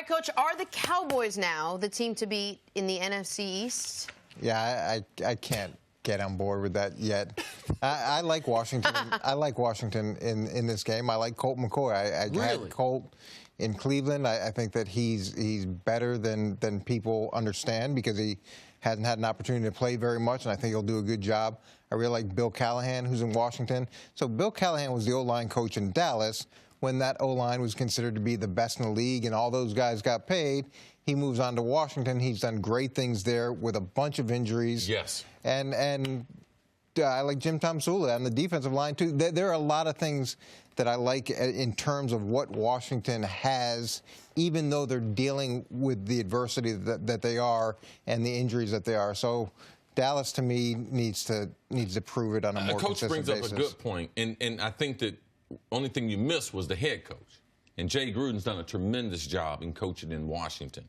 right, Coach, are the Cowboys now the team to beat in the NFC East? Yeah, I can't get on board with that yet. I like Washington. I like Washington in this game. I like Colt McCoy. I really? had Colt in Cleveland. I think that he's better than people understand because he hasn't had an opportunity to play very much, and I think he'll do a good job. I really like Bill Callahan, who's in Washington. So Bill Callahan was the O-line coach in Dallas when that O-line was considered to be the best in the league, and all those guys got paid. He moves on to Washington. He's done great things there with a bunch of injuries. Yes. And I like Jim Tomsula on the defensive line, too. There are a lot of things that I like in terms of what Washington has, even though they're dealing with the adversity that they are and the injuries that they are. So Dallas, to me, needs to prove it on a more consistent basis. Coach brings up a good point, and I think that only thing you missed was the head coach. And Jay Gruden's done a tremendous job in coaching in Washington.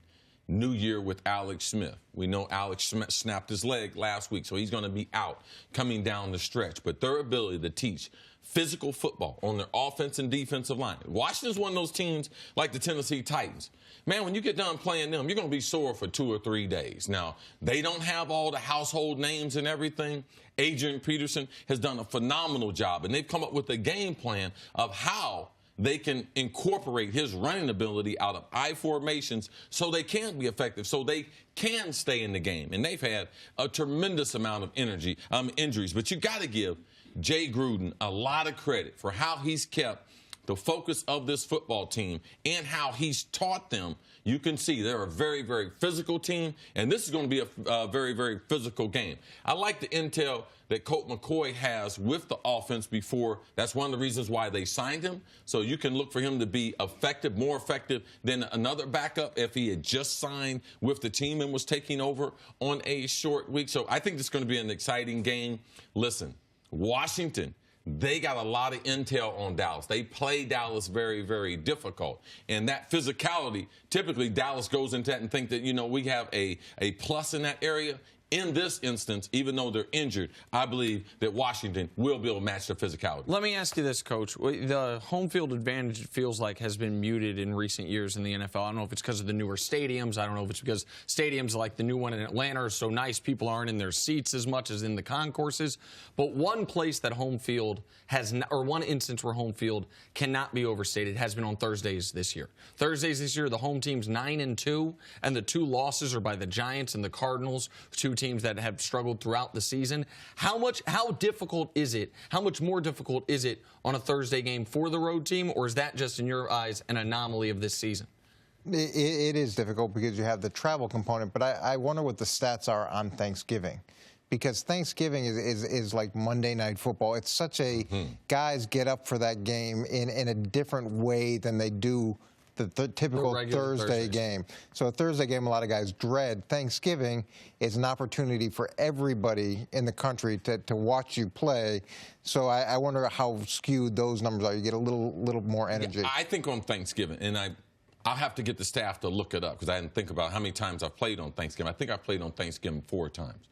New year with Alex Smith. We know Alex Smith snapped his leg last week, so he's going to be out coming down the stretch. But their ability to teach physical football on their offense and defensive line. Washington's one of those teams like the Tennessee Titans. Man, when you get done playing them, you're going to be sore for 2 or 3 days. Now, they don't have all the household names and everything. Adrian Peterson has done a phenomenal job, and they've come up with a game plan of how they can incorporate his running ability out of I formations so they can be effective, so they can stay in the game. And they've had a tremendous amount of injuries. But you got to give Jay Gruden a lot of credit for how he's kept the focus of this football team and how he's taught them. You can see they're a very, very physical team, and this is going to be a very, very physical game. I like the intel that Colt McCoy has with the offense before. That's one of the reasons why they signed him. So you can look for him to be effective, more effective than another backup if he had just signed with the team and was taking over on a short week. So I think it's going to be an exciting game. Listen, Washington, they got a lot of intel on Dallas. They play Dallas very, very difficult. And that physicality, typically Dallas goes into that and think that, we have a plus in that area. In this instance, even though they're injured, I believe that Washington will be able to match their physicality. Let me ask you this, Coach. The home field advantage, it feels like, has been muted in recent years in the NFL. I don't know if it's because of the newer stadiums. I don't know if it's because stadiums like the new one in Atlanta are so nice, people aren't in their seats as much as in the concourses. But one place that home field has, or one instance where home field cannot be overstated has been on Thursdays this year. Thursdays this year, the home team's 9-2, and the 2 losses are by the Giants and the Cardinals, 2 teams that have struggled throughout the season. How difficult is it? How much more difficult is it on a Thursday game for the road team, or is that just, in your eyes, an anomaly of this season? It is difficult because you have the travel component, but I wonder what the stats are on Thanksgiving. Because Thanksgiving is like Monday Night Football. It's such a guys get up for that game in a different way than they do the typical Thursday game. So a Thursday game, a lot of guys dread. Thanksgiving is an opportunity for everybody in the country to watch you play. So I wonder how skewed those numbers are. You get a little more energy. Yeah, I think on Thanksgiving, and I'll have to get the staff to look it up because I didn't think about how many times I've played on Thanksgiving. I think I played on Thanksgiving 4 times.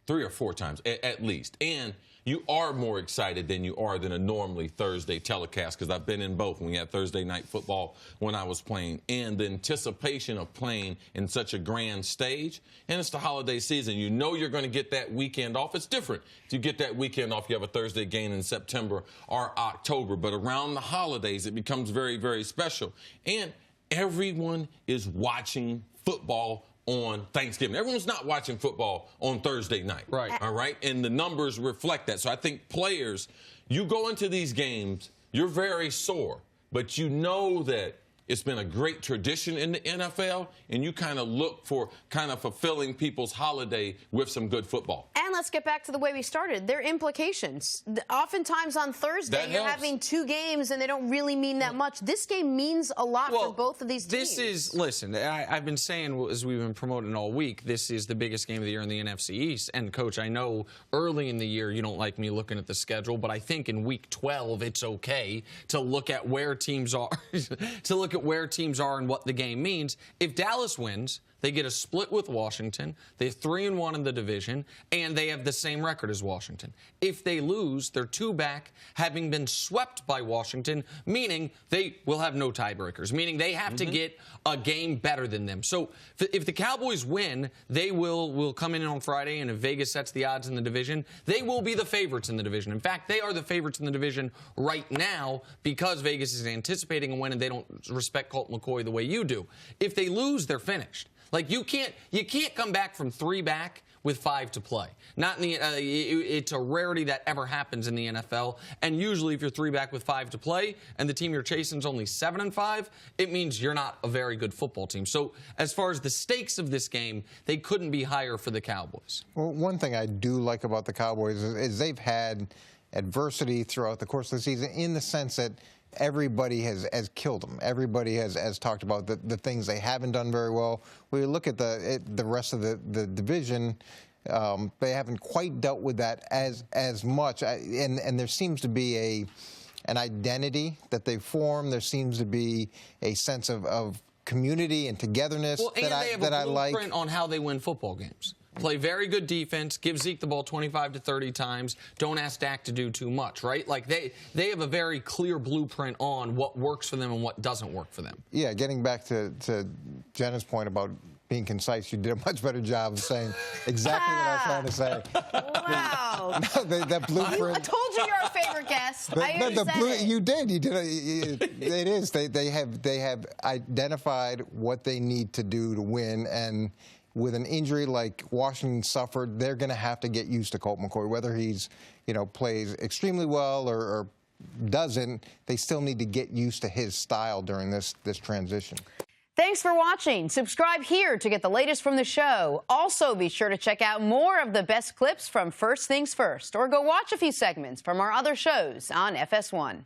3 or 4 times at least. And you are more excited than you are than a normally Thursday telecast because I've been in both when we had Thursday night football when I was playing. And the anticipation of playing in such a grand stage. And it's the holiday season. You know you're going to get that weekend off. It's different. If you get that weekend off, you have a Thursday game in September or October. But around the holidays, it becomes very, very special. And everyone is watching football on Thanksgiving. Everyone's not watching football on Thursday night. Right. All right? And the numbers reflect that. So I think players, you go into these games, you're very sore, but you know that it's been a great tradition in the NFL, and you kind of look for kind of fulfilling people's holiday with some good football. And let's get back to the way we started. There are implications. Oftentimes on Thursday, you're having 2 games, and they don't really mean that much. This game means a lot for both of these teams. Listen, I've been saying, as we've been promoting all week, this is the biggest game of the year in the NFC East. And, Coach, I know early in the year you don't like me looking at the schedule, but I think in Week 12 it's okay to look at where teams are, and what the game means. If Dallas wins, they get a split with Washington, they're 3-1 in the division, and they have the same record as Washington. If they lose, they're 2 back, having been swept by Washington, meaning they will have no tiebreakers, meaning they have to get a game better than them. So if the Cowboys win, they will come in on Friday, and if Vegas sets the odds in the division, they will be the favorites in the division. In fact, they are the favorites in the division right now because Vegas is anticipating a win and they don't respect Colt McCoy the way you do. If they lose, they're finished. Like, you can't come back from 3 back with 5 to play. Not in the it's a rarity that ever happens in the NFL. And usually, if you're 3 back with 5 to play, and the team you're chasing is only 7-5, it means you're not a very good football team. So, as far as the stakes of this game, they couldn't be higher for the Cowboys. Well, one thing I do like about the Cowboys is they've had adversity throughout the course of the season, in the sense that everybody has killed them. Everybody has talked about the things they haven't done very well. When you look at the rest of the division, they haven't quite dealt with that as much. And there seems to be an identity that they form. There seems to be a sense of community and togetherness that I like. They have a blueprint on how they win football games. Play very good defense, give Zeke the ball 25 to 30 times, don't ask Dak to do too much, right? Like, they have a very clear blueprint on what works for them and what doesn't work for them. Yeah, getting back to Jenna's point about being concise, you did a much better job of saying exactly what I was trying to say. Wow. That blueprint. I told you you're our favorite guest. You did. It is. They have identified what they need to do to win, and with an injury like Washington suffered, they're going to have to get used to Colt McCoy. Whether he's, plays extremely well or doesn't, they still need to get used to his style during this transition. Thanks for watching. Subscribe here to get the latest from the show. Also, be sure to check out more of the best clips from First Things First, or go watch a few segments from our other shows on FS1.